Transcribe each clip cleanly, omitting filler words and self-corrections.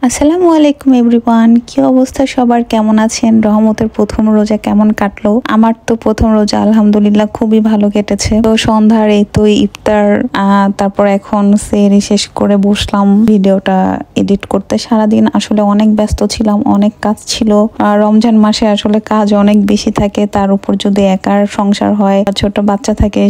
আসসালামু আলাইকুম এভরিওয়ান, কি অবস্থা সবার, কেমন আছেন? রহমতের প্রথম রোজা কেমন কাটলো? আমার তো প্রথম রোজা আলহামদুলিল্লাহ খুবই ভালো কেটেছে। তো সন্ধ্যার এই তো ইফতার, তারপর এখন সেহরি শেষ করে বসলাম ভিডিওটা এডিট করতে। সারাদিন আসলে অনেক ব্যস্ত ছিলাম, অনেক কাজ ছিল। রমজান মাসে আসলে কাজ অনেক বেশি থাকে, তার উপর যদি একার সংসার হয়, ছোট বাচ্চা থাকে,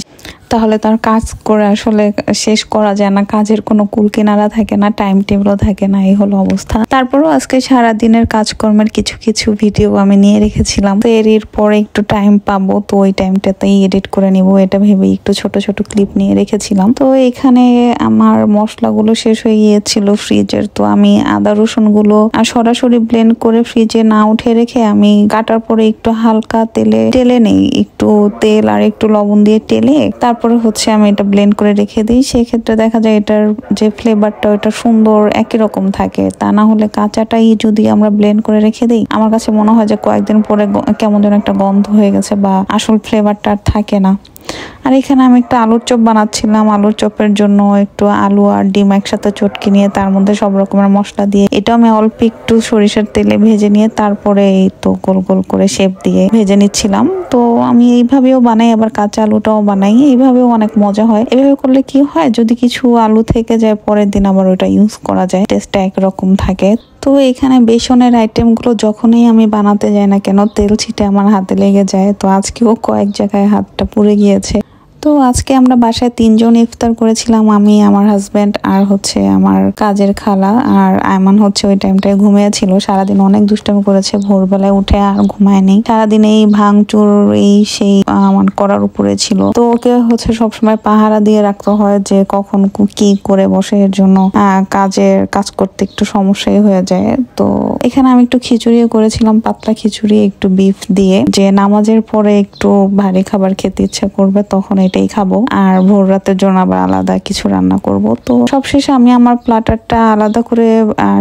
তাহলে তার কাজ করে আসলে শেষ করা যায় না। কাজের কোনো কুল কিনারা থাকে না, টাইম টেবিলও থাকে না, এই হলো অবস্থা। তারপরও আজকে সারাদিনের কাজকর্মের কিছু কিছু ভিডিও আমি নিয়ে রেখেছিলাম। তো এর পরে একটু টাইম পাবো, তো ওই টাইমটাতেই এডিট করে নিব, এটা ভেবে একটু ছোট ছোট ক্লিপ নিয়ে রেখেছিলাম। তো এখানে আমার মশলাগুলো শেষ হয়ে গিয়েছিল ফ্রিজের, তো আমি আদা রসুন গুলো সরাসরি ব্লেন্ড করে ফ্রিজে না উঠে রেখে আমি কাটার পরে একটু হালকা টেলে নেই, একটু তেল আর একটু লবণ দিয়ে টেলে তারপরে আমি এটা ব্লেন্ড করে রেখে দিই। সেক্ষেত্রে দেখা যায় এটার যে ফ্লেভারটা ওটা সুন্দর একই রকম থাকে। তা না হলে কাঁচাটাই যদি আমরা ব্লেন্ড করে রেখে দিই, আমার কাছে মনে হয় যে কয়েকদিন পরে কেমন যেন একটা গন্ধ হয়ে গেছে বা আসল ফ্লেভারটা আর থাকে না। আর এখানে আমি একটা আলুর চপ বানাচ্ছিলাম। আলুর চপের জন্য একটু আলু আর ডিম একসাথে চটকে নিয়ে তার মধ্যে সব রকমের মশলা দিয়ে এটা আমি অল্প একটু সরিষার তেলে ভেজে নিয়ে তারপরে এই তো গোল গোল করে শেপ দিয়ে ভেজে নিচ্ছিলাম। তো আমি এইভাবেও বানাই, আবার কাঁচা আলুটাও বানাই, এইভাবেও অনেক মজা হয়। এভাবে করলে কি হয়, যদি কিছু আলু থেকে যায় পরের দিন আবার ওটা ইউজ করা যায়, টেস্টটা একরকম থাকে। তো এখানে বেসনের আইটেমগুলো যখনই আমি বানাতে যাই না কেন, তেল ছিটে আমার হাতে লেগে যায়। তো আজকেও কয়েক জায়গায় হাতটা পুড়ে গিয়েছে। তো আজকে আমরা বাসায় 3 জন ইফতার করেছিলাম, আমি, আমার হাজবেন্ড আর আমার কাজের খালা। আর আয়মান ওই টাইমটায় ঘুমিয়েছিল, সারাদিন অনেক দুষ্টামি করেছে, ভোরবেলায় উঠে আর ঘুমায়নি। সারাদিন এই ভাঙচুর এই সেই আমার করার উপরে ছিল। তো ওকে সবসময় পাহারা দিয়ে রাখতে হয় যে কখন কি করে বসে, এর জন্য কাজ করতে একটু সমস্যাই হয়ে যায়। তো এখানে আমি একটু খিচুড়িও করেছিলাম, পাতলা খিচুড়ি একটু বিফ দিয়ে, যে নামাজের পরে একটু ভারী খাবার খেতে ইচ্ছা করবে তখন এটাই খাবো, আর ভোর রাতের জন্য আবার আলাদা কিছু রান্না করব। তো সবশেষে আমি আমার প্ল্যাটারটা আলাদা করে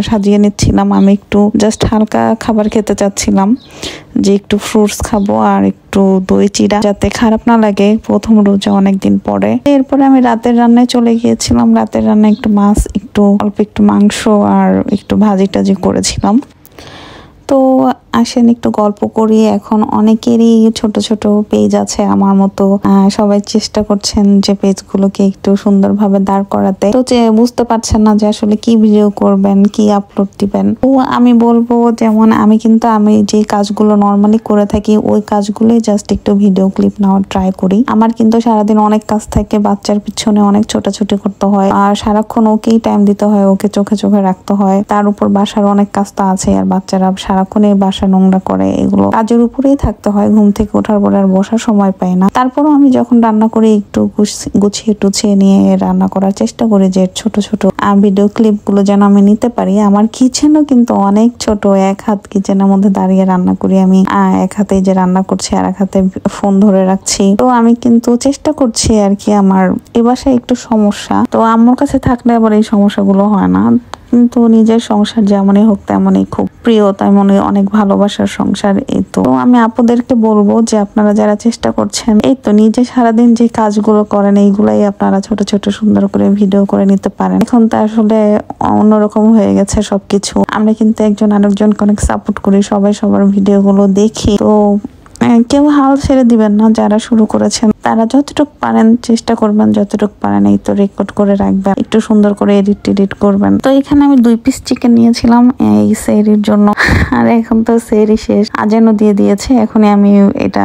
সাজিয়ে নিচ্ছিলাম। আমি একটু জাস্ট হালকা খাবার খেতে চাচ্ছিলাম, যে একটু ফ্রুটস খাবো আর একটু দই চিড়া, যাতে খারাপ না লাগে প্রথম রোজা অনেকদিন পরে। এরপরে আমি রাতের রান্নায় চলে গিয়েছিলাম। রাতের রান্নায় একটু মাছ, অল্প একটু মাংস আর একটু ভাজি টাজি করেছিলাম। তো আসেন একটু গল্প করি। এখন অনেকেরই ছোট ছোট পেজ আছে আমার মতো, সবাই চেষ্টা করছেন যে পেজগুলোকে একটু সুন্দরভাবে দাঁড় করাতে। তো বুঝতে পারছেন না যে আসলে কি ভিডিও করবেন, কি আপলোড দিবেন। তো আমি বলবো, যেমন আমি যে কাজগুলো নর্মালি করে থাকি ওই কাজগুলোই জাস্ট একটু ভিডিও ক্লিপ নেওয়ার ট্রাই করি। আমার কিন্তু সারাদিন অনেক কাজ থাকে, বাচ্চার পিছনে অনেক ছোটাছুটি করতে হয়, আর সারাক্ষণ ওকেই টাইম দিতে হয়, ওকে চোখে চোখে রাখতে হয়। তার উপর বাসার অনেক কাজ তো আছে, আর বাচ্চারা সারাক্ষণ এই বাসা নোংরা করে, এগুলো কাজের উপরেই থাকতে হয়। ঘুম থেকে ওঠার পরে আর বসার সময় পাই না। তারপরও আমি যখন রান্না করি একটু গুছিয়ে টুছিয়ে নিয়ে রান্না করার চেষ্টা করি, যে ছোট ছোট ভিডিও ক্লিপ গুলো যেন আমি নিতে পারি। আমার কিচেনও কিন্তু অনেক ছোট, এক হাত কিচেনের মধ্যে দাঁড়িয়ে রান্না করি আমি, এক হাতে যে রান্না করছি আর এক হাতে ফোন ধরে রাখছি। তো আমি কিন্তু চেষ্টা করছি আর কি। আমার এ বাসায় একটু সমস্যা, তো আম্মুর কাছে থাকলে আবার এই সমস্যাগুলো হয় না। কিন্তু নিজের সংসার যেমনই হোক তেমনই খুব প্রিয়, তেমনই অনেক ভালোবাসার সংসার। এই তো আমি আপুদেরকে বলবো যে আপনারা যারা চেষ্টা করছেন, এই তো নিজে সারাদিন যে কাজগুলো করেন এইগুলাই আপনারা ছোট ছোট সুন্দর করে ভিডিও করে নিতে পারেন। এখন তো আসলে অন্যরকম হয়ে গেছে সবকিছু। আমরা কিন্তু একজন আরেকজনকে অনেক সাপোর্ট করি, সবাই সবার ভিডিও গুলো দেখি। তো কেউ হাল ছেড়ে দিবেন না, যারা শুরু করেছেন তারা যতটুকু পারেন চেষ্টা করবেন, যতটুকু পারেন এই তো রেকর্ড করে রাখবেন, একটু সুন্দর করে এডিট করবেন। তো এখানে আমি 2 পিস চিকেন নিয়েছিলাম এই সেহরির জন্য। আর এখন তো সেহরি শেষ, আজানও দিয়ে দিয়েছে। এখনই আমি এটা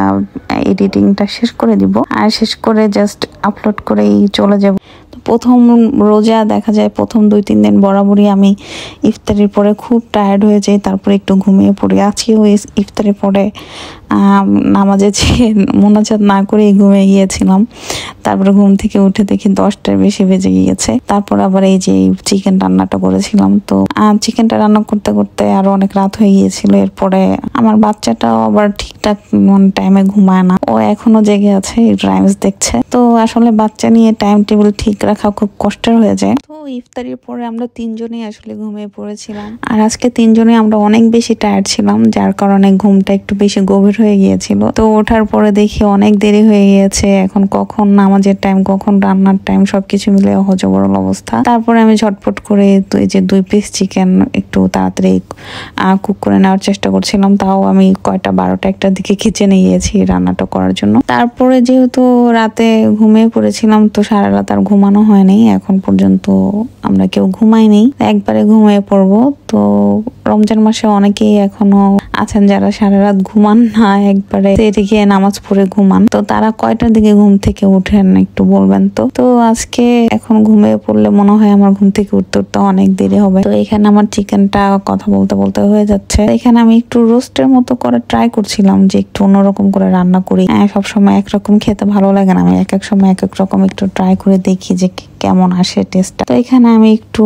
এডিটিংটা শেষ করে দিব, আর শেষ করে জাস্ট আপলোড করেই চলে যাব। প্রথম রোজা দেখা যায় প্রথম 2-3 দিন বরাবরই আমি ইফতারির পরে খুব টায়ার্ড হয়ে যাই, তারপরে একটু ঘুমিয়ে পড়ি। আজকেও ইফতারের পরে নামাজে মোনাজাত না করে ঘুমিয়ে গিয়েছিলাম। তারপরে ঘুম থেকে উঠে দেখি 10টার বেশি বেজে গিয়েছে। তারপর আবার এই যে চিকেন রান্নাটা করেছিলাম। তো চিকেনটা রান্না করতে করতে আরো অনেক রাত হয়ে গিয়েছিল। এরপরে আমার বাচ্চাটাও আবার ঠিকঠাক টাইমে ঘুমায় না, ও এখনো জেগে আছে, রাইমস দেখছে। তো আসলে বাচ্চা নিয়ে টাইম টেবিল ঠিক রাখা খুব কষ্টের হয়ে যায়। তো ইফতারির পরে আমরা তিনজনেই আসলে ঘুমিয়ে পড়েছিলাম। আর আজকে তিনজনে আমরা অনেক বেশি টায়ার্ড ছিলাম, যার কারণে ঘুমটা একটু বেশি গভীর হয়ে গিয়েছিল। তো ওঠার পরে দেখি অনেক দেরি হয়ে গিয়েছে, এখন কখন নামাজের টাইম, কখন রান্নার টাইম, সবকিছু মিলে হযবরল অবস্থা। তারপরে আমি ঝটপট করে যে 2 পিস চিকেন একটু তাড়াতাড়ি কুক করে নেওয়ার চেষ্টা করছিলাম। তাও আমি কয়টা 12টা একটার দিকে কিচেনে গিয়েছি রান্নাটা করার জন্য। তারপরে যেহেতু রাতে ঘুমিয়ে পড়েছিলাম, তো সারা রাত আর ঘুমানো হয়নি। এখন পর্যন্ত আমরা কেউ ঘুমাইনি, একবারে ঘুমিয়ে পড়বো। তো রমজান মাসে অনেকেই এখনো আছেন যারা সারা রাত ঘুমান না, একবারে এদিকে নামাজ পড়ে ঘুমান। তো তারা কয়টার দিকে ঘুম থেকে উঠেন একটু বলবেন তো। তো আজকে এখন ঘুমিয়ে পড়লে মনে হয় আমার ঘুম থেকে উঠতে উঠতে অনেক দেরি হবে। তো এখানে আমার চিকেনটা কথা বলতে বলতে হয়ে যাচ্ছে। এখানে আমি একটু রোস্টের মতো করে ট্রাই করছিলাম যে একটু অন্যরকম করে রান্না করি। সবসময় একরকম খেতে ভালো লাগে না, আমি এক এক সময় এক এক রকম একটু ট্রাই করে দেখি যে কেমন আসে টেস্টটা। তো এখানে আমি একটু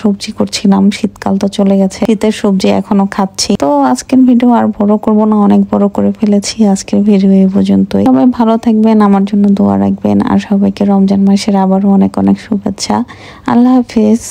সবজি করছিলাম, শীতকাল তো চলে গেছে, শীতের সবজি এখনো খাচ্ছি। তো আজকের ভিডিও আর বড় করব না, অনেক বড় করে ফেলেছি। আজকের ভিডিও এই পর্যন্তই। সবাই ভালো থাকবেন, আমার জন্য দোয়া রাখবেন, আর সবাইকে রমজান মাসের আবারও অনেক অনেক শুভেচ্ছা। আল্লাহ হাফেজ।